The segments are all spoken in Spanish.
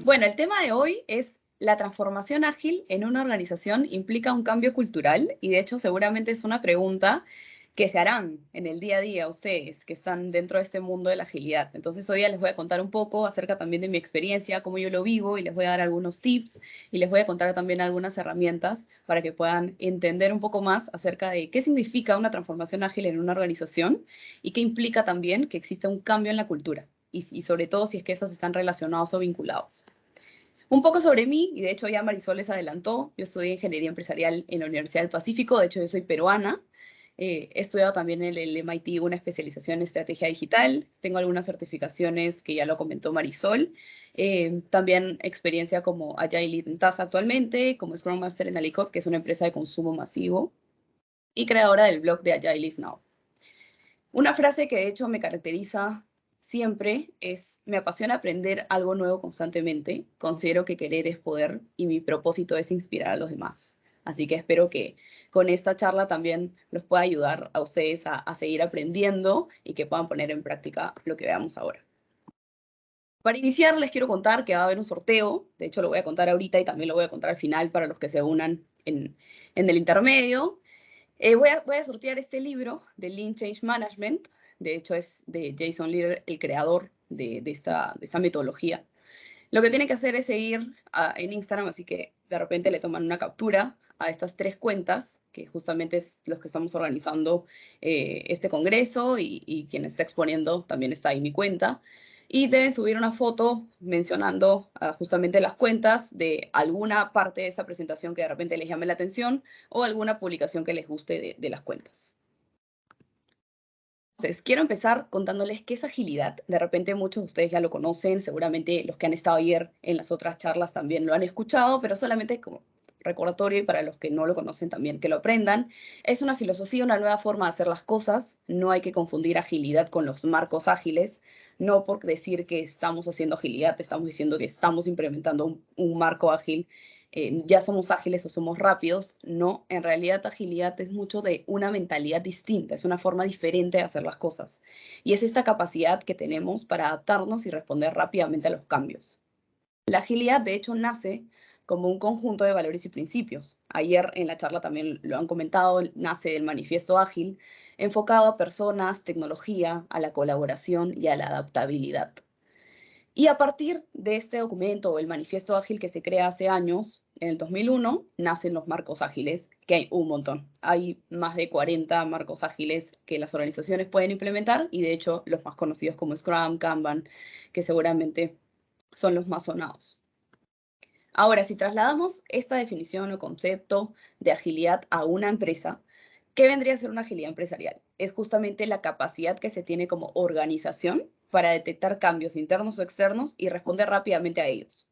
Bueno, el tema de hoy es la transformación ágil en una organización implica un cambio cultural y de hecho seguramente es una pregunta que se harán en el día a día ustedes que están dentro de este mundo de la agilidad. Entonces hoy ya les voy a contar un poco acerca también de mi experiencia, cómo yo lo vivo y les voy a dar algunos tips y les voy a contar también algunas herramientas para que puedan entender un poco más acerca de qué significa una transformación ágil en una organización y qué implica también que exista un cambio en la cultura y sobre todo si es que esos están relacionados o vinculados. Un poco sobre mí, y de hecho ya Marisol les adelantó, yo estudié Ingeniería Empresarial en la Universidad del Pacífico, de hecho yo soy peruana, he estudiado también en el MIT una especialización en estrategia digital, tengo algunas certificaciones que ya lo comentó Marisol, también experiencia como Agile Lead en TAS actualmente, como Scrum Master en Alicorp, que es una empresa de consumo masivo, y creadora del blog de Agile is Now. Una frase que de hecho me caracteriza siempre es, me apasiona aprender algo nuevo constantemente, considero que querer es poder y mi propósito es inspirar a los demás. Así que espero que con esta charla también los pueda ayudar a ustedes a seguir aprendiendo y que puedan poner en práctica lo que veamos ahora. Para iniciar les quiero contar que va a haber un sorteo, de hecho lo voy a contar ahorita y también lo voy a contar al final para los que se unan en el intermedio. Voy a sortear este libro de Lean Change Management. De hecho, es de Jason Leader, el creador de esta metodología. Lo que tienen que hacer es seguir en Instagram, así que de repente le toman una captura a estas 3 cuentas, que justamente es los que estamos organizando este congreso y quien está exponiendo también está ahí mi cuenta. Y deben subir una foto mencionando justamente las cuentas de alguna parte de esta presentación que de repente les llame la atención o alguna publicación que les guste de las cuentas. Entonces, quiero empezar contándoles qué es agilidad. De repente muchos de ustedes ya lo conocen, seguramente los que han estado ayer en las otras charlas también lo han escuchado, pero solamente como recordatorio y para los que no lo conocen también que lo aprendan. Es una filosofía, una nueva forma de hacer las cosas. No hay que confundir agilidad con los marcos ágiles. No por decir que estamos haciendo agilidad, estamos diciendo que estamos implementando un marco ágil, ya somos ágiles o somos rápidos. No, en realidad agilidad es mucho de una mentalidad distinta, es una forma diferente de hacer las cosas. Y es esta capacidad que tenemos para adaptarnos y responder rápidamente a los cambios. La agilidad, de hecho, nace como un conjunto de valores y principios. Ayer en la charla también lo han comentado, nace del manifiesto ágil, enfocado a personas, tecnología, a la colaboración y a la adaptabilidad. Y a partir de este documento, el manifiesto ágil que se crea hace años, en el 2001, nacen los marcos ágiles, que hay un montón. Hay más de 40 marcos ágiles que las organizaciones pueden implementar y de hecho los más conocidos como Scrum, Kanban, que seguramente son los más sonados. Ahora, si trasladamos esta definición o concepto de agilidad a una empresa, ¿qué vendría a ser una agilidad empresarial? Es justamente la capacidad que se tiene como organización para detectar cambios internos o externos y responder rápidamente a ellos.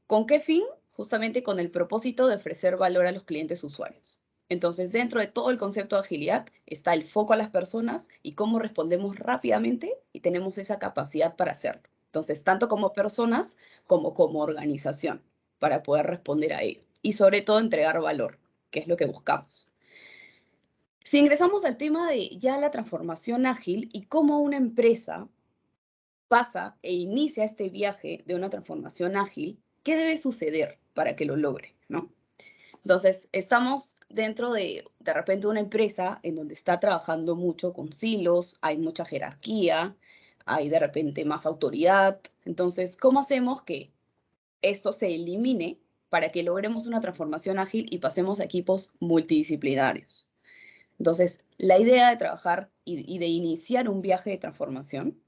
¿Con qué fin? Justamente con el propósito de ofrecer valor a los clientes usuarios. Entonces, dentro de todo el concepto de agilidad está el foco a las personas y cómo respondemos rápidamente y tenemos esa capacidad para hacerlo. Entonces, tanto como personas como organización, para poder responder a ello. Y sobre todo entregar valor, que es lo que buscamos. Si ingresamos al tema de ya la transformación ágil y cómo una empresa pasa e inicia este viaje de una transformación ágil, ¿qué debe suceder para que lo logre, ¿no? Entonces, estamos dentro de repente, una empresa en donde está trabajando mucho con silos, hay mucha jerarquía, hay de repente más autoridad. Entonces, ¿cómo hacemos que esto se elimine para que logremos una transformación ágil y pasemos a equipos multidisciplinarios? Entonces, la idea de trabajar y de iniciar un viaje de transformación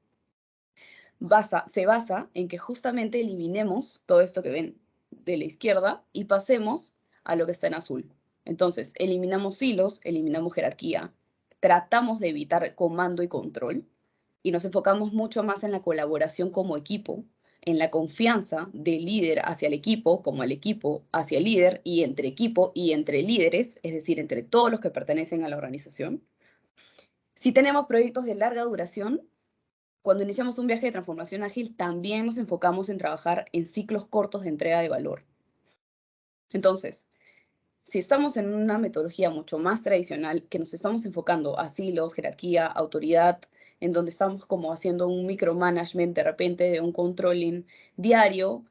se basa en que justamente eliminemos todo esto que ven de la izquierda y pasemos a lo que está en azul. Entonces, eliminamos silos, eliminamos jerarquía, tratamos de evitar comando y control y nos enfocamos mucho más en la colaboración como equipo, en la confianza del líder hacia el equipo, como el equipo hacia el líder y entre equipo y entre líderes, es decir, entre todos los que pertenecen a la organización. Si tenemos proyectos de larga duración, cuando iniciamos un viaje de transformación ágil, también nos enfocamos en trabajar en ciclos cortos de entrega de valor. Entonces, si estamos en una metodología mucho más tradicional, que nos estamos enfocando a silos, jerarquía, autoridad, en donde estamos como haciendo un micromanagement de repente de un controlling diario,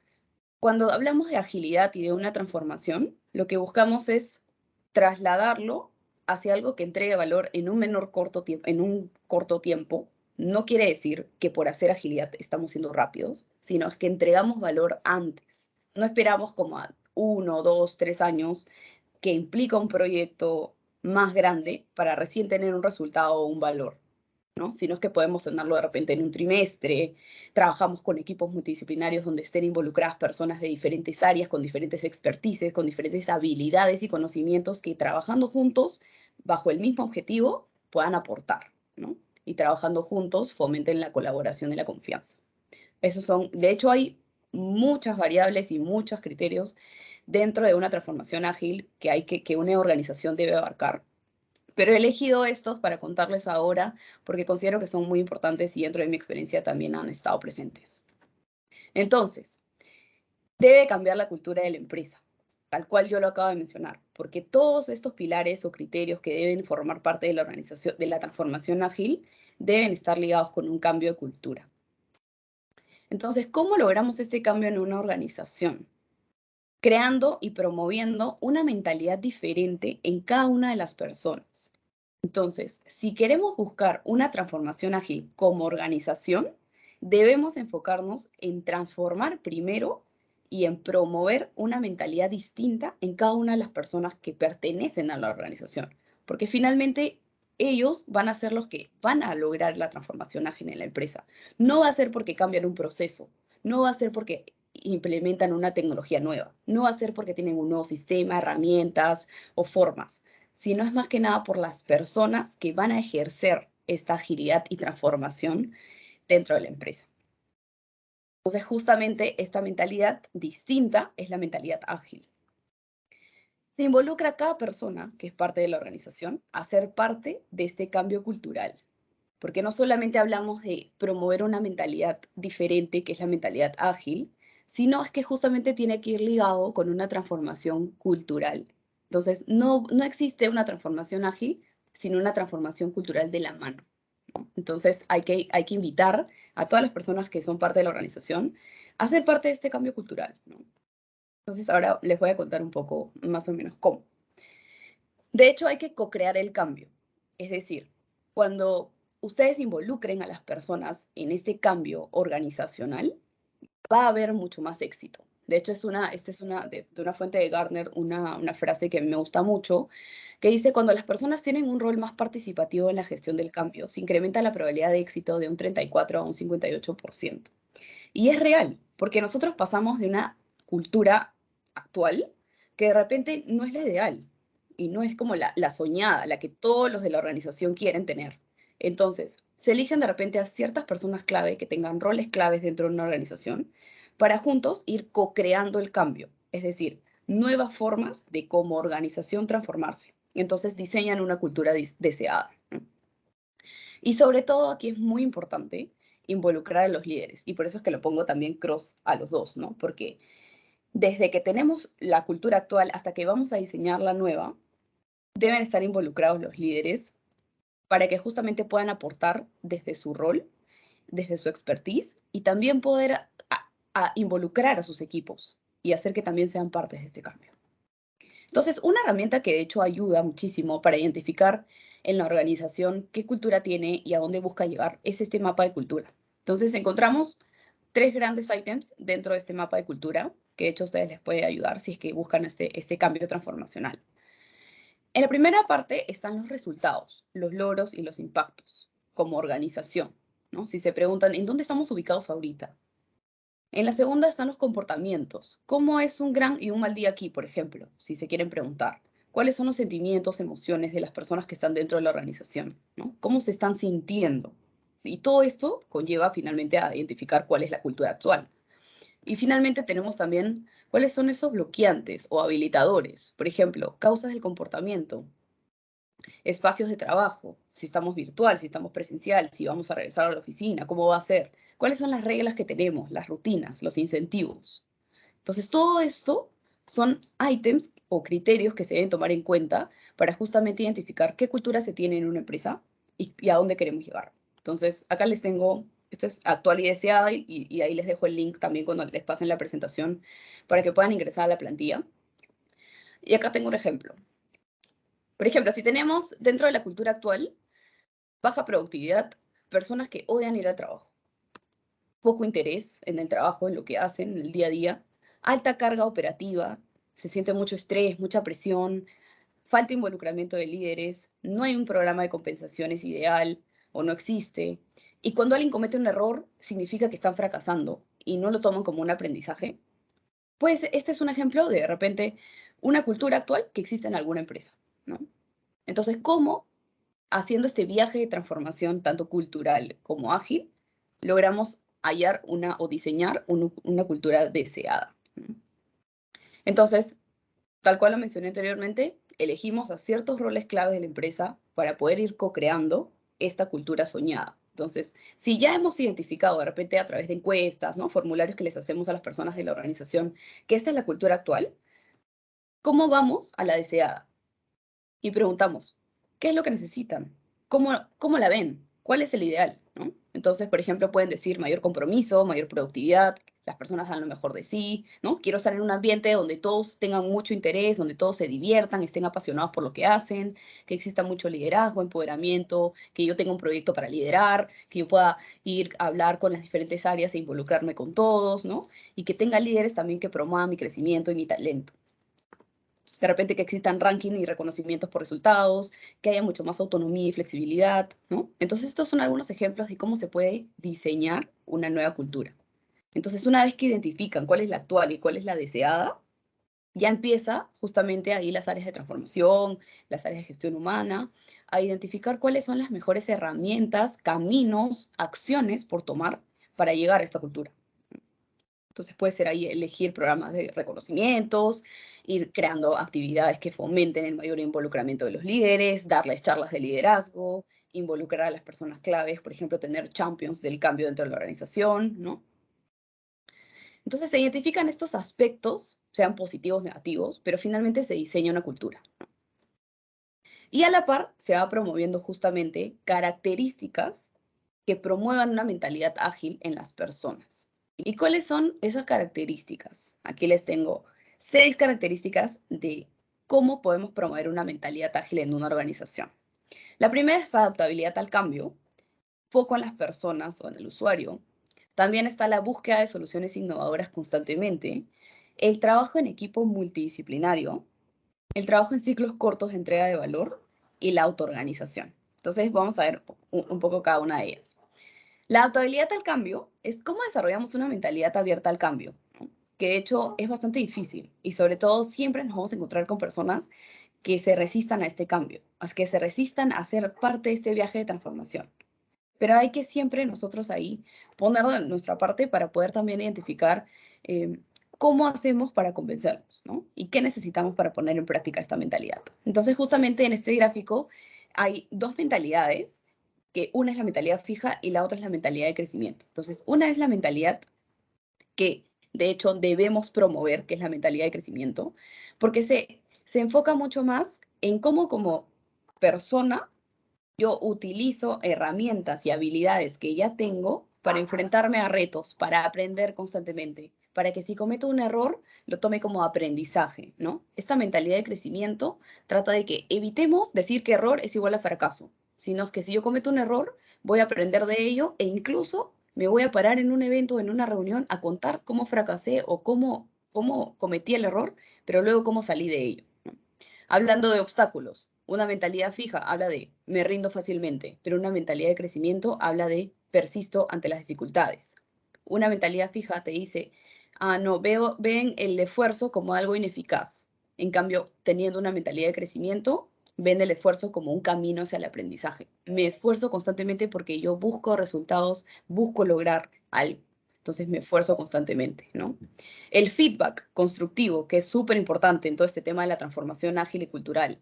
Cuando hablamos de agilidad y de una transformación, lo que buscamos es trasladarlo hacia algo que entregue valor en un corto tiempo. No quiere decir que por hacer agilidad estamos siendo rápidos, sino es que entregamos valor antes. No esperamos como a 1, 2, 3 años que implica un proyecto más grande para recién tener un resultado o un valor, ¿no? Sino es que podemos tenerlo de repente en un trimestre. Trabajamos con equipos multidisciplinarios donde estén involucradas personas de diferentes áreas, con diferentes expertices, con diferentes habilidades y conocimientos que trabajando juntos, bajo el mismo objetivo, puedan aportar, ¿no? Y trabajando juntos fomenten la colaboración y la confianza. Esos son, de hecho, hay muchas variables y muchos criterios dentro de una transformación ágil que una organización debe abarcar. Pero he elegido estos para contarles ahora porque considero que son muy importantes y dentro de mi experiencia también han estado presentes. Entonces, debe cambiar la cultura de la empresa, tal cual yo lo acabo de mencionar, porque todos estos pilares o criterios que deben formar parte de la organización, de la transformación ágil, deben estar ligados con un cambio de cultura. Entonces, ¿cómo logramos este cambio en una organización? Creando y promoviendo una mentalidad diferente en cada una de las personas. Entonces, si queremos buscar una transformación ágil como organización, debemos enfocarnos en transformar primero y en promover una mentalidad distinta en cada una de las personas que pertenecen a la organización, porque finalmente ellos van a ser los que van a lograr la transformación ágil en la empresa. No va a ser porque cambian un proceso, no va a ser porque implementan una tecnología nueva, no va a ser porque tienen un nuevo sistema, herramientas o formas, sino es más que nada por las personas que van a ejercer esta agilidad y transformación dentro de la empresa. Entonces, justamente esta mentalidad distinta es la mentalidad ágil. Se involucra a cada persona que es parte de la organización a ser parte de este cambio cultural, porque no solamente hablamos de promover una mentalidad diferente, que es la mentalidad ágil, sino es que justamente tiene que ir ligado con una transformación cultural. Entonces, no existe una transformación ágil, sino una transformación cultural de la mano. Entonces, hay que invitar a todas las personas que son parte de la organización a ser parte de este cambio cultural, ¿no? Entonces, ahora les voy a contar un poco más o menos cómo. De hecho, hay que co-crear el cambio. Es decir, cuando ustedes involucren a las personas en este cambio organizacional, va a haber mucho más éxito. De hecho, esta es de una fuente de Gartner, una frase que me gusta mucho, que dice, cuando las personas tienen un rol más participativo en la gestión del cambio, se incrementa la probabilidad de éxito de un 34 a un 58%. Y es real, porque nosotros pasamos de una cultura actual que de repente no es la ideal y no es como la soñada, la que todos los de la organización quieren tener. Entonces, se eligen de repente a ciertas personas clave que tengan roles claves dentro de una organización para juntos ir co-creando el cambio, es decir, nuevas formas de como organización transformarse. Entonces diseñan una cultura deseada. Y sobre todo aquí es muy importante involucrar a los líderes. Y por eso es que lo pongo también cross a los dos, ¿no? Porque desde que tenemos la cultura actual hasta que vamos a diseñar la nueva, deben estar involucrados los líderes para que justamente puedan aportar desde su rol, desde su expertise y también poder involucrar a sus equipos y hacer que también sean partes de este cambio. Entonces, una herramienta que de hecho ayuda muchísimo para identificar en la organización qué cultura tiene y a dónde busca llegar es este mapa de cultura. Entonces, encontramos 3 grandes ítems dentro de este mapa de cultura, que de hecho a ustedes les puede ayudar si es que buscan este cambio transformacional. En la primera parte están los resultados, los logros y los impactos como organización, ¿no? Si se preguntan, ¿en dónde estamos ubicados ahorita? En la segunda están los comportamientos. ¿Cómo es un gran y un mal día aquí, por ejemplo? Si se quieren preguntar. ¿Cuáles son los sentimientos, emociones de las personas que están dentro de la organización? ¿No? ¿Cómo se están sintiendo? Y todo esto conlleva finalmente a identificar cuál es la cultura actual. Y finalmente tenemos también cuáles son esos bloqueantes o habilitadores. Por ejemplo, causas del comportamiento, espacios de trabajo, si estamos virtual, si estamos presencial, si vamos a regresar a la oficina, cómo va a ser, cuáles son las reglas que tenemos, las rutinas, los incentivos. Entonces, todo esto son ítems o criterios que se deben tomar en cuenta para justamente identificar qué cultura se tiene en una empresa y a dónde queremos llegar. Entonces, acá les tengo Esto es actual y deseada, y ahí les dejo el link también cuando les pasen la presentación para que puedan ingresar a la plantilla. Y acá tengo un ejemplo. Por ejemplo, si tenemos dentro de la cultura actual baja productividad, personas que odian ir al trabajo, poco interés en el trabajo, en lo que hacen, en el día a día, alta carga operativa, se siente mucho estrés, mucha presión, falta involucramiento de líderes, no hay un programa de compensaciones ideal o no existe. Y cuando alguien comete un error, significa que están fracasando y no lo toman como un aprendizaje. Pues este es un ejemplo de repente una cultura actual que existe en alguna empresa, ¿no? Entonces, ¿cómo haciendo este viaje de transformación tanto cultural como ágil, logramos hallar o diseñar una cultura deseada? Entonces, tal cual lo mencioné anteriormente, elegimos a ciertos roles clave de la empresa para poder ir co-creando esta cultura soñada. Entonces, si ya hemos identificado de repente a través de encuestas, ¿no? Formularios que les hacemos a las personas de la organización, que esta es la cultura actual, ¿cómo vamos a la deseada? Y preguntamos, ¿qué es lo que necesitan? ¿Cómo la ven? ¿Cuál es el ideal? ¿No? Entonces, por ejemplo, pueden decir mayor compromiso, mayor productividad, las personas dan lo mejor de sí, ¿no? Quiero estar en un ambiente donde todos tengan mucho interés, donde todos se diviertan, estén apasionados por lo que hacen, que exista mucho liderazgo, empoderamiento, que yo tenga un proyecto para liderar, que yo pueda ir a hablar con las diferentes áreas e involucrarme con todos, ¿no? Y que tenga líderes también que promuevan mi crecimiento y mi talento. De repente que existan ranking y reconocimientos por resultados, que haya mucho más autonomía y flexibilidad, ¿no? Entonces, estos son algunos ejemplos de cómo se puede diseñar una nueva cultura. Entonces, una vez que identifican cuál es la actual y cuál es la deseada, ya empieza justamente ahí las áreas de transformación, las áreas de gestión humana, a identificar cuáles son las mejores herramientas, caminos, acciones por tomar para llegar a esta cultura. Entonces puede ser ahí elegir programas de reconocimientos, ir creando actividades que fomenten el mayor involucramiento de los líderes, darles charlas de liderazgo, involucrar a las personas claves, por ejemplo, tener champions del cambio dentro de la organización, ¿no? Entonces se identifican estos aspectos, sean positivos o negativos, pero finalmente se diseña una cultura. Y a la par se va promoviendo justamente características que promuevan una mentalidad ágil en las personas. ¿Y cuáles son esas características? Aquí les tengo 6 características de cómo podemos promover una mentalidad ágil en una organización. La primera es adaptabilidad al cambio, foco en las personas o en el usuario. También está la búsqueda de soluciones innovadoras constantemente, el trabajo en equipo multidisciplinario, el trabajo en ciclos cortos de entrega de valor y la autoorganización. Entonces vamos a ver un poco cada una de ellas. La adaptabilidad al cambio es cómo desarrollamos una mentalidad abierta al cambio, ¿no? Que de hecho es bastante difícil y sobre todo siempre nos vamos a encontrar con personas que se resistan a este cambio, que se resistan a ser parte de este viaje de transformación. Pero hay que siempre nosotros ahí poner de nuestra parte para poder también identificar eh, cómo hacemos para convencerlos, ¿no? Y qué necesitamos para poner en práctica esta mentalidad. Entonces, justamente en este gráfico hay dos mentalidades, que una es la mentalidad fija y la otra es la mentalidad de crecimiento. Entonces, una es la mentalidad que de hecho debemos promover, que es la mentalidad de crecimiento, porque se enfoca mucho más en cómo como persona yo utilizo herramientas y habilidades que ya tengo para enfrentarme a retos, para aprender constantemente, para que si cometo un error lo tome como aprendizaje, ¿no? Esta mentalidad de crecimiento trata de que evitemos decir que error es igual a fracaso, sino que si yo cometo un error, voy a aprender de ello e incluso me voy a parar en un evento o en una reunión a contar cómo fracasé o cómo cometí el error, pero luego cómo salí de ello. Hablando de obstáculos, una mentalidad fija habla de me rindo fácilmente, pero una mentalidad de crecimiento habla de persisto ante las dificultades. Una mentalidad fija te dice, no, ven el esfuerzo como algo ineficaz. En cambio, teniendo una mentalidad de crecimiento, ven el esfuerzo como un camino hacia el aprendizaje. Me esfuerzo constantemente porque yo busco resultados, busco lograr algo. Entonces me esfuerzo constantemente, ¿no? El feedback constructivo, que es súper importante en todo este tema de la transformación ágil y cultural.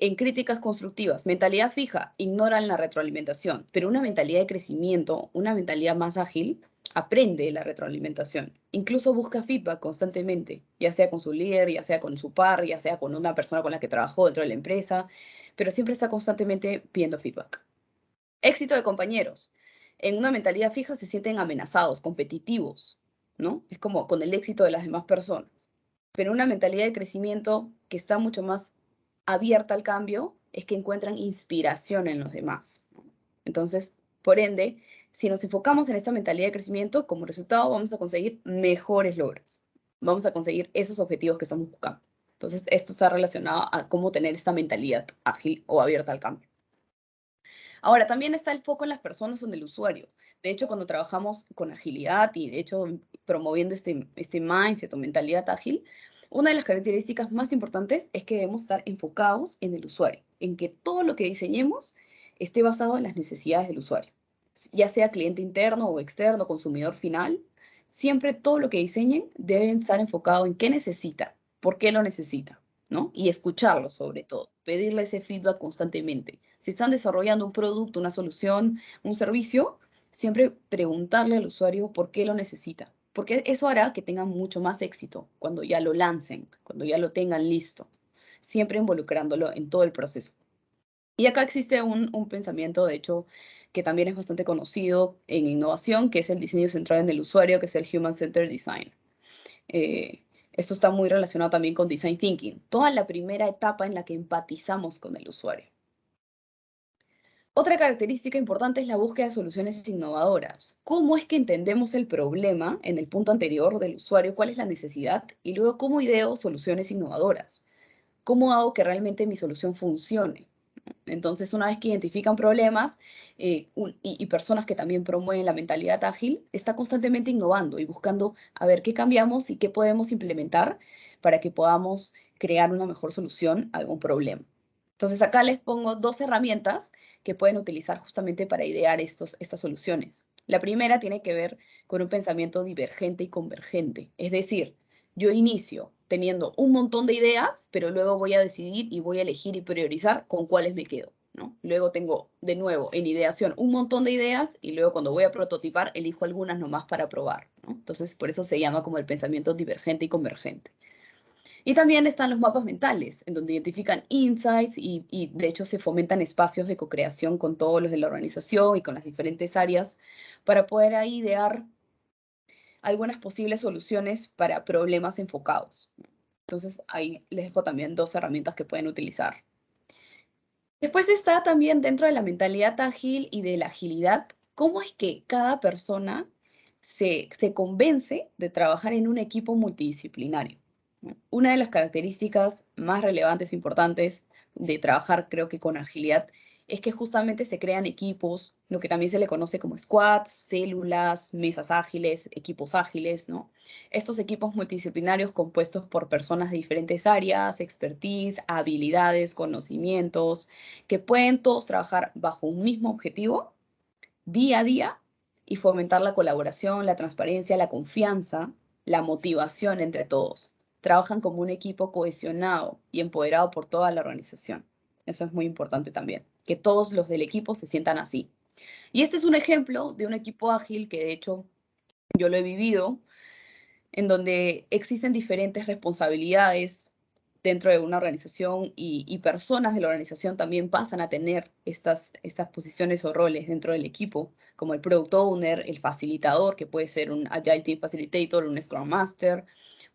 En críticas constructivas, mentalidad fija, ignoran la retroalimentación, pero una mentalidad de crecimiento, una mentalidad más ágil, aprende la retroalimentación. Incluso busca feedback constantemente, ya sea con su líder, ya sea con su par, ya sea con una persona con la que trabajó dentro de la empresa, pero siempre está constantemente pidiendo feedback. Éxito de compañeros. En una mentalidad fija se sienten amenazados, competitivos, ¿no? Es como con el éxito de las demás personas. Pero una mentalidad de crecimiento que está mucho más abierta al cambio es que encuentran inspiración en los demás, ¿no? Entonces, por ende, si nos enfocamos en esta mentalidad de crecimiento, como resultado vamos a conseguir mejores logros. Vamos a conseguir esos objetivos que estamos buscando. Entonces, esto está relacionado a cómo tener esta mentalidad ágil o abierta al cambio. Ahora, también está el foco en las personas o en el usuario. De hecho, cuando trabajamos con agilidad y de hecho promoviendo este mindset o mentalidad ágil, una de las características más importantes es que debemos estar enfocados en el usuario, en que todo lo que diseñemos esté basado en las necesidades del usuario, ya sea cliente interno o externo, consumidor final. Siempre todo lo que diseñen debe estar enfocado en qué necesita, por qué lo necesita, ¿no? Y escucharlo sobre todo, pedirle ese feedback constantemente. Si están desarrollando un producto, una solución, un servicio, siempre preguntarle al usuario por qué lo necesita, porque eso hará que tengan mucho más éxito cuando ya lo lancen, cuando ya lo tengan listo, siempre involucrándolo en todo el proceso. Y acá existe un pensamiento, de hecho, que también es bastante conocido en innovación, que es el diseño centrado en el usuario, que es el Human Centered Design. Eh, Esto está muy relacionado también con Design Thinking, toda la primera etapa en la que empatizamos con el usuario. Otra característica importante es la búsqueda de soluciones innovadoras. ¿Cómo es que entendemos el problema en el punto anterior del usuario? ¿Cuál es la necesidad? Y luego, ¿cómo ideo soluciones innovadoras? ¿Cómo hago que realmente mi solución funcione? Entonces, una vez que identifican problemas y personas que también promueven la mentalidad ágil, está constantemente innovando y buscando a ver qué cambiamos y qué podemos implementar para que podamos crear una mejor solución a algún problema. Entonces, acá les pongo dos herramientas que pueden utilizar justamente para idear estas soluciones. La primera tiene que ver con un pensamiento divergente y convergente, es decir, yo inicio teniendo un montón de ideas, pero luego voy a decidir y voy a elegir y priorizar con cuáles me quedo, ¿no? Luego tengo de nuevo en ideación un montón de ideas y luego cuando voy a prototipar elijo algunas nomás para probar, ¿no? Entonces por eso se llama como el pensamiento divergente y convergente. Y también están los mapas mentales, en donde identifican insights y de hecho se fomentan espacios de co-creación con todos los de la organización y con las diferentes áreas para poder ahí idear algunas posibles soluciones para problemas enfocados. Entonces ahí les dejo también dos herramientas que pueden utilizar. Después está también dentro de la mentalidad ágil y de la agilidad, cómo es que cada persona se convence de trabajar en un equipo multidisciplinario, ¿no? Una de las características más relevantes e importantes de trabajar, creo que con agilidad, es que justamente se crean equipos, lo que también se le conoce como squads, células, mesas ágiles, equipos ágiles, ¿no? Estos equipos multidisciplinarios compuestos por personas de diferentes áreas, expertise, habilidades, conocimientos, que pueden todos trabajar bajo un mismo objetivo día a día y fomentar la colaboración, la transparencia, la confianza, la motivación entre todos. Trabajan como un equipo cohesionado y empoderado por toda la organización. Eso es muy importante también, que todos los del equipo se sientan así. Y este es un ejemplo de un equipo ágil que de hecho yo lo he vivido, en donde existen diferentes responsabilidades dentro de una organización y personas de la organización también pasan a tener estas posiciones o roles dentro del equipo, como el Product Owner, el facilitador, que puede ser un Agile Team Facilitator, un Scrum Master,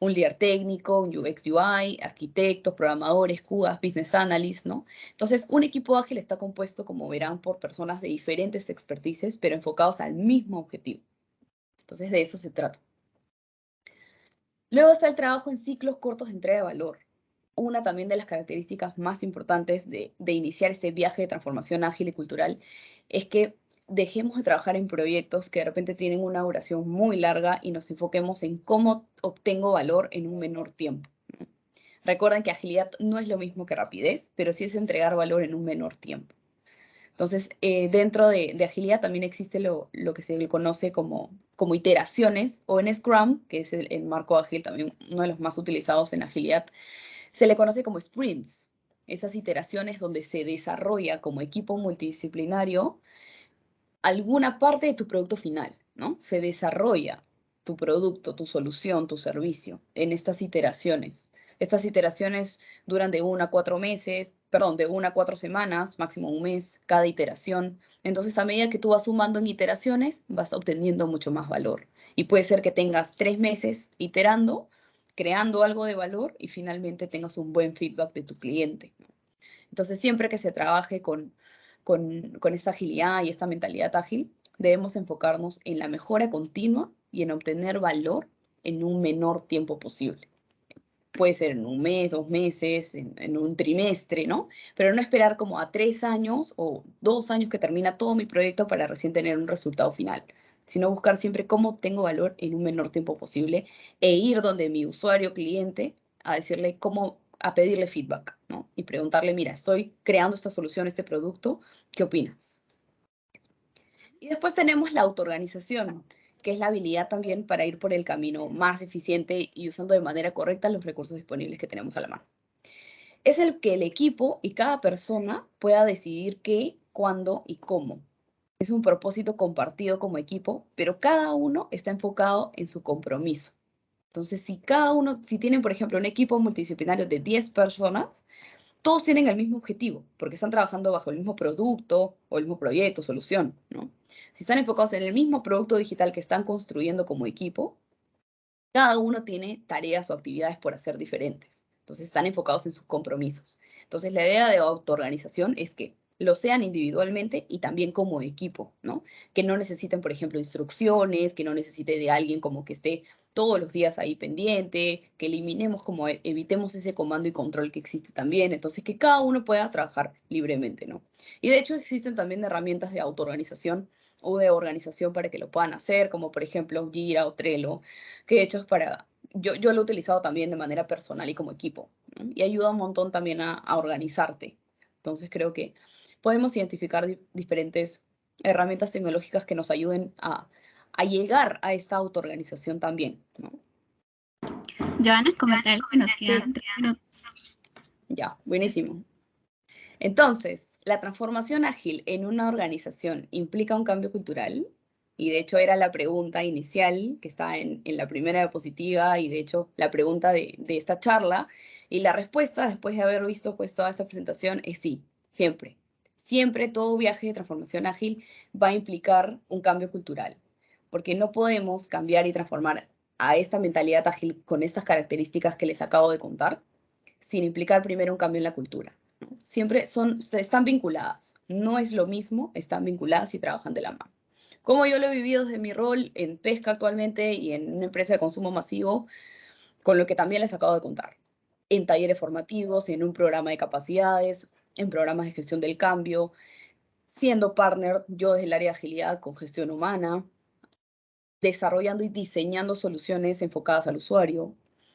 un líder técnico, un UX UI, arquitectos, programadores, QAs, Business Analysts, ¿no? Entonces, un equipo ágil está compuesto, como verán, por personas de diferentes expertices, pero enfocados al mismo objetivo. Entonces, de eso se trata. Luego está el trabajo en ciclos cortos de entrega de valor. Una también de las características más importantes de iniciar este viaje de transformación ágil y cultural es que dejemos de trabajar en proyectos que de repente tienen una duración muy larga y nos enfoquemos en cómo obtengo valor en un menor tiempo. Recuerden que agilidad no es lo mismo que rapidez, pero sí es entregar valor en un menor tiempo. Entonces, dentro de agilidad también existe lo que se le conoce como iteraciones, o en Scrum, que es el marco ágil, también uno de los más utilizados en agilidad, se le conoce como sprints. Esas iteraciones donde se desarrolla como equipo multidisciplinario alguna parte de tu producto final, ¿no? Se desarrolla tu producto, tu solución, tu servicio en estas iteraciones. Estas iteraciones duran de 1 a 4 meses, perdón, de 1 a 4 semanas, máximo un mes, cada iteración. Entonces, a medida que tú vas sumando en iteraciones, vas obteniendo mucho más valor. Y puede ser que tengas 3 meses iterando, creando algo de valor y finalmente tengas un buen feedback de tu cliente. Entonces, siempre que se trabaje con esta agilidad y esta mentalidad ágil, debemos enfocarnos en la mejora continua y en obtener valor en un menor tiempo posible. Puede ser en un mes, 2 meses, en un trimestre, ¿no? Pero no esperar como a 3 años o 2 años que termina todo mi proyecto para recién tener un resultado final, sino buscar siempre cómo tengo valor en un menor tiempo posible e ir donde mi usuario, cliente, a decirle cómo, a pedirle feedback, ¿no? Y preguntarle, mira, estoy creando esta solución, este producto, ¿qué opinas? Y después tenemos la autoorganización, que es la habilidad también para ir por el camino más eficiente y usando de manera correcta los recursos disponibles que tenemos a la mano. Es el que el equipo y cada persona pueda decidir qué, cuándo y cómo. Es un propósito compartido como equipo, pero cada uno está enfocado en su compromiso. Entonces, si cada uno, si tienen, por ejemplo, un equipo multidisciplinario de 10 personas, todos tienen el mismo objetivo, porque están trabajando bajo el mismo producto o el mismo proyecto, solución, ¿no? Si están enfocados en el mismo producto digital que están construyendo como equipo, cada uno tiene tareas o actividades por hacer diferentes. Entonces están enfocados en sus compromisos. Entonces la idea de autoorganización es que lo sean individualmente y también como equipo, ¿no? Que no necesiten, por ejemplo, instrucciones, que no necesite de alguien como que esté todos los días ahí pendiente, que eliminemos como evitemos ese comando y control que existe también. Entonces que cada uno pueda trabajar libremente, ¿no? Y de hecho existen también herramientas de autoorganización o de organización para que lo puedan hacer, como por ejemplo Jira o Trello, que de hecho es para, yo lo he utilizado también de manera personal y como equipo, ¿no? Y ayuda un montón también a organizarte. Entonces creo que podemos identificar diferentes herramientas tecnológicas que nos ayuden a llegar a esta autoorganización también, ¿no? Joana, comentar algo que nos quedan 3 minutos. Ya, buenísimo. Entonces, la transformación ágil en una organización implica un cambio cultural, y de hecho era la pregunta inicial que está en la primera diapositiva y de hecho la pregunta de esta charla, y la respuesta después de haber visto pues toda esta presentación es sí, siempre. Siempre todo viaje de transformación ágil va a implicar un cambio cultural, porque no podemos cambiar y transformar a esta mentalidad ágil con estas características que les acabo de contar sin implicar primero un cambio en la cultura. Siempre están vinculadas. No es lo mismo, están vinculadas y trabajan de la mano. Como yo lo he vivido desde mi rol en pesca actualmente y en una empresa de consumo masivo, con lo que también les acabo de contar. En talleres formativos, en un programa de capacidades, en programas de gestión del cambio, siendo partner yo desde el área de agilidad con gestión humana, desarrollando y diseñando soluciones enfocadas al usuario,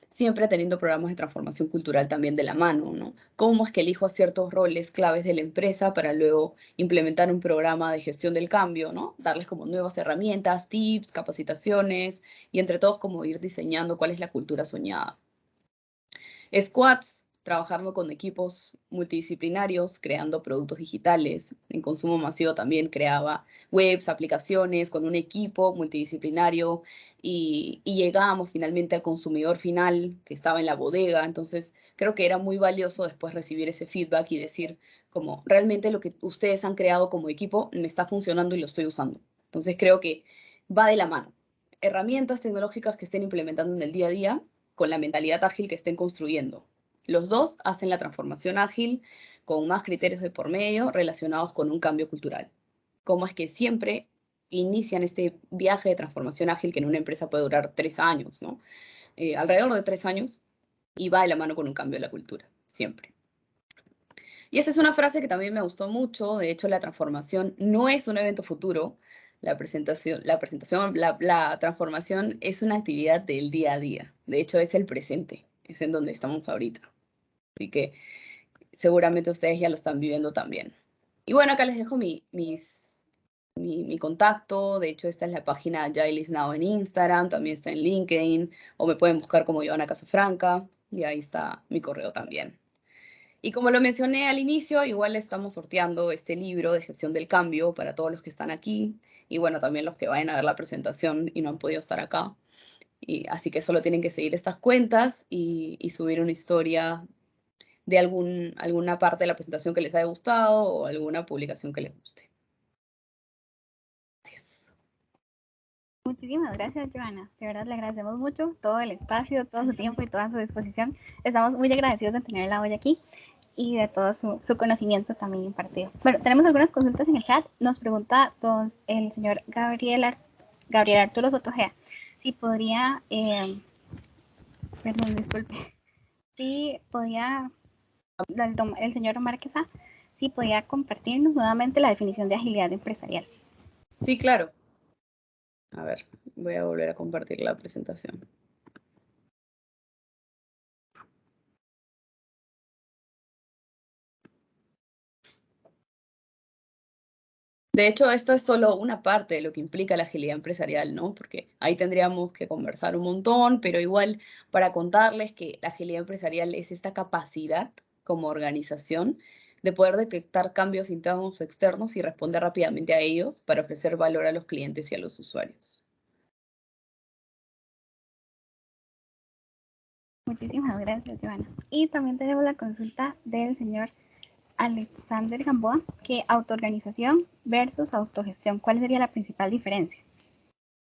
siempre teniendo programas de transformación cultural también de la mano, ¿no? Cómo es que elijo ciertos roles claves de la empresa para luego implementar un programa de gestión del cambio, ¿no? Darles como nuevas herramientas, tips, capacitaciones y entre todos como ir diseñando cuál es la cultura soñada. Squads, trabajando con equipos multidisciplinarios, creando productos digitales. En consumo masivo también creaba webs, aplicaciones con un equipo multidisciplinario y llegábamos finalmente al consumidor final que estaba en la bodega. Entonces creo que era muy valioso después recibir ese feedback y decir como realmente lo que ustedes han creado como equipo me está funcionando y lo estoy usando. Entonces creo que va de la mano. Herramientas tecnológicas que estén implementando en el día a día con la mentalidad ágil que estén construyendo. Los dos hacen la transformación ágil con más criterios de por medio relacionados con un cambio cultural. Cómo es que siempre inician este viaje de transformación ágil que en una empresa puede durar 3 años, ¿no? Alrededor de 3 años y va de la mano con un cambio de la cultura, siempre. Y esa es una frase que también me gustó mucho. De hecho, la transformación no es un evento futuro. La transformación es una actividad del día a día. De hecho, es el presente. Es en donde estamos ahorita. Así que seguramente ustedes ya lo están viviendo también. Y bueno, acá les dejo mi contacto. De hecho, esta es la página Agile is Now en Instagram. También está en LinkedIn. O me pueden buscar como Joana Casafranca. Y ahí está mi correo también. Y como lo mencioné al inicio, igual estamos sorteando este libro de gestión del cambio para todos los que están aquí y bueno, también los que vayan a ver la presentación y no han podido estar acá. Y así que solo tienen que seguir estas cuentas y subir una historia de alguna parte de la presentación que les haya gustado o alguna publicación que les guste. Gracias. Muchísimas gracias, Joana. De verdad le agradecemos mucho todo el espacio, todo su tiempo y toda su disposición. Estamos muy agradecidos de tenerla hoy aquí y de todo su conocimiento también impartido. Bueno, tenemos algunas consultas en el chat. Nos pregunta el señor Gabriel Arturo Sotojea si podría, perdón, disculpe, si podía, el señor Márqueza, si podía compartirnos nuevamente la definición de agilidad empresarial. Sí, claro. A ver, voy a volver a compartir la presentación. De hecho, esto es solo una parte de lo que implica la agilidad empresarial, ¿no? Porque ahí tendríamos que conversar un montón, pero igual para contarles que la agilidad empresarial es esta capacidad como organización de poder detectar cambios internos o externos y responder rápidamente a ellos para ofrecer valor a los clientes y a los usuarios. Muchísimas gracias, Joana. Y también tenemos la consulta del señor Alexander Gamboa, que autoorganización versus autogestión, ¿cuál sería la principal diferencia?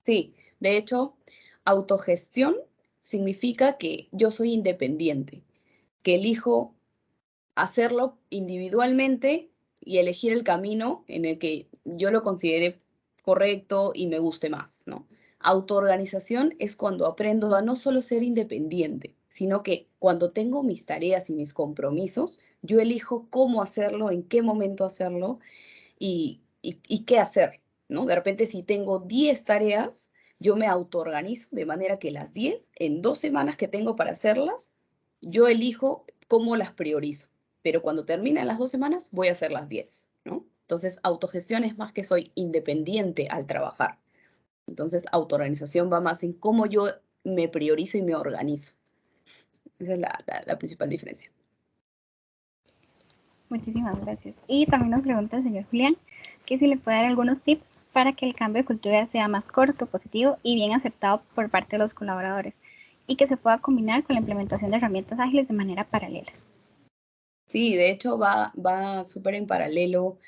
Sí, de hecho, autogestión significa que yo soy independiente, que elijo hacerlo individualmente y elegir el camino en el que yo lo considere correcto y me guste más, ¿no? Autoorganización es cuando aprendo a no solo ser independiente, sino que cuando tengo mis tareas y mis compromisos, yo elijo cómo hacerlo, en qué momento hacerlo y qué hacer, ¿no? De repente, si tengo 10 tareas, yo me autoorganizo de manera que las 10, en 2 semanas que tengo para hacerlas, yo elijo cómo las priorizo. Pero cuando terminan las 2 semanas, voy a hacer las 10, ¿no? Entonces, autogestión es más que soy independiente al trabajar. Entonces, autoorganización va más en cómo yo me priorizo y me organizo. Esa es la principal diferencia. Muchísimas gracias. Y también nos pregunta el señor Julián que si le puede dar algunos tips para que el cambio de cultura sea más corto, positivo y bien aceptado por parte de los colaboradores y que se pueda combinar con la implementación de herramientas ágiles de manera paralela. Sí, de hecho va súper en paralelo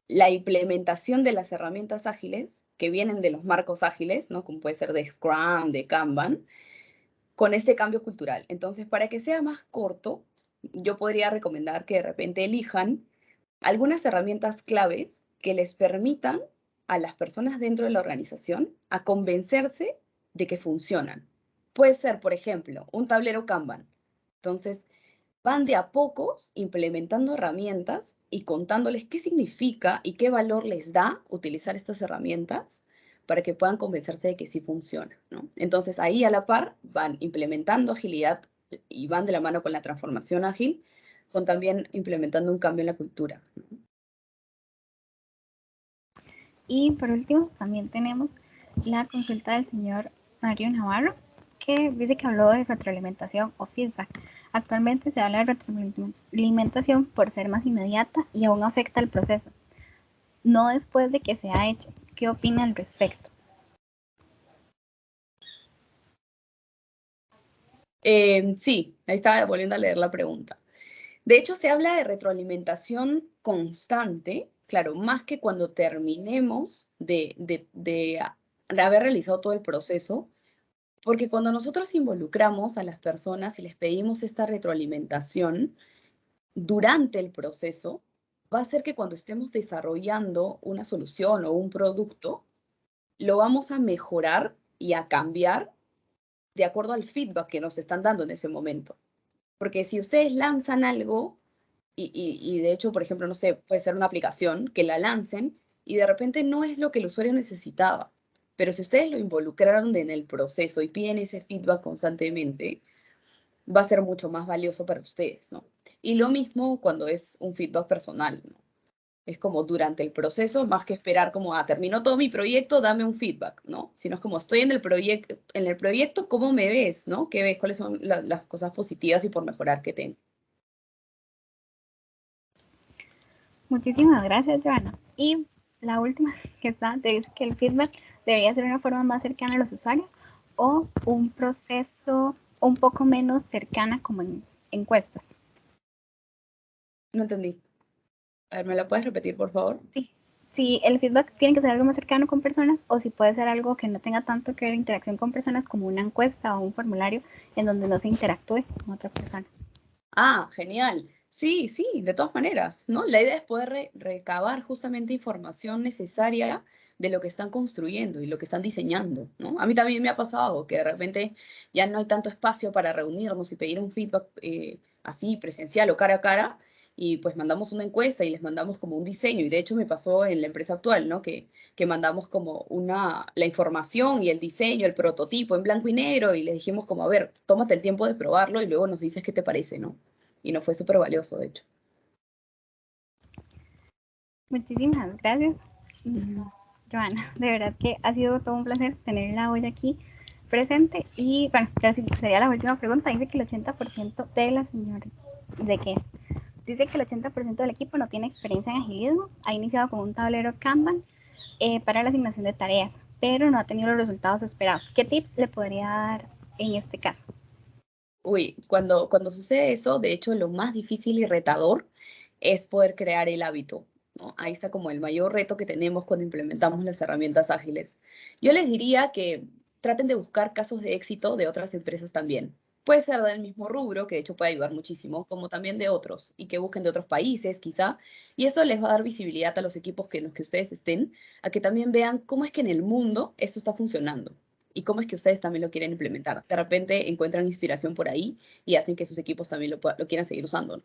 la implementación de las herramientas ágiles que vienen de los marcos ágiles, ¿no? Como puede ser de Scrum, de Kanban, con este cambio cultural. Entonces, para que sea más corto, yo podría recomendar que de repente elijan algunas herramientas claves que les permitan a las personas dentro de la organización a convencerse de que funcionan. Puede ser, por ejemplo, un tablero Kanban. Entonces, van de a pocos implementando herramientas y contándoles qué significa y qué valor les da utilizar estas herramientas para que puedan convencerse de que sí funciona, ¿no? Entonces, ahí a la par van implementando agilidad y van de la mano con la transformación ágil, con también implementando un cambio en la cultura, ¿no? Y por último, también tenemos la consulta del señor Mario Navarro, que dice que habló de retroalimentación o feedback. Actualmente se habla de retroalimentación por ser más inmediata y aún afecta el proceso, no después de que se ha hecho. ¿Qué opina al respecto? Sí, ahí estaba volviendo a leer la pregunta. De hecho, se habla de retroalimentación constante, claro, más que cuando terminemos de haber realizado todo el proceso, porque cuando nosotros involucramos a las personas y les pedimos esta retroalimentación durante el proceso, va a hacer que cuando estemos desarrollando una solución o un producto, lo vamos a mejorar y a cambiar de acuerdo al feedback que nos están dando en ese momento. Porque si ustedes lanzan algo, y de hecho, por ejemplo, no sé, puede ser una aplicación que la lancen y de repente no es lo que el usuario necesitaba. Pero si ustedes lo involucraron en el proceso y piden ese feedback constantemente, va a ser mucho más valioso para ustedes, ¿no? Y lo mismo cuando es un feedback personal, ¿no? Es como durante el proceso, más que esperar como, terminó todo mi proyecto, dame un feedback, ¿no? Sino es como, estoy en el proyecto, ¿cómo me ves, no? ¿Qué ves? ¿Cuáles son las cosas positivas y por mejorar que tengo? Muchísimas gracias, Joana. Y la última que está, te dice que el feedback debería ser una forma más cercana a los usuarios o un proceso un poco menos cercana como encuestas. No entendí. A ver, ¿me la puedes repetir, por favor? Sí. Si el feedback tiene que ser algo más cercano con personas o si puede ser algo que no tenga tanto que ver interacción con personas como una encuesta o un formulario en donde no se interactúe con otra persona. Ah, genial. Sí, sí, de todas maneras, ¿no? La idea es poder recabar justamente información necesaria de lo que están construyendo y lo que están diseñando, ¿no? A mí también me ha pasado que de repente ya no hay tanto espacio para reunirnos y pedir un feedback así presencial o cara a cara, y pues mandamos una encuesta y les mandamos como un diseño. Y de hecho me pasó en la empresa actual, ¿no? Que mandamos como la información y el diseño, el prototipo en blanco y negro, y les dijimos como, a ver, tómate el tiempo de probarlo y luego nos dices qué te parece, ¿no? Y nos fue súper valioso, de hecho. Muchísimas gracias, Ujú. Joana. De verdad que ha sido todo un placer tenerla hoy aquí presente. Y bueno, casi sería la última pregunta. Dice que el 80% de las señoras, ¿de qué? Dice que el 80% del equipo no tiene experiencia en agilismo, ha iniciado con un tablero Kanban para la asignación de tareas, pero no ha tenido los resultados esperados. ¿Qué tips le podría dar en este caso? Uy, cuando sucede eso, de hecho, lo más difícil y retador es poder crear el hábito, ¿no? Ahí está como el mayor reto que tenemos cuando implementamos las herramientas ágiles. Yo les diría que traten de buscar casos de éxito de otras empresas también. Puede ser del mismo rubro, que de hecho puede ayudar muchísimo, como también de otros, y que busquen de otros países, quizá, y eso les va a dar visibilidad a los equipos en los que ustedes estén, a que también vean cómo es que en el mundo esto está funcionando y cómo es que ustedes también lo quieren implementar. De repente encuentran inspiración por ahí y hacen que sus equipos también lo quieran seguir usando, ¿no?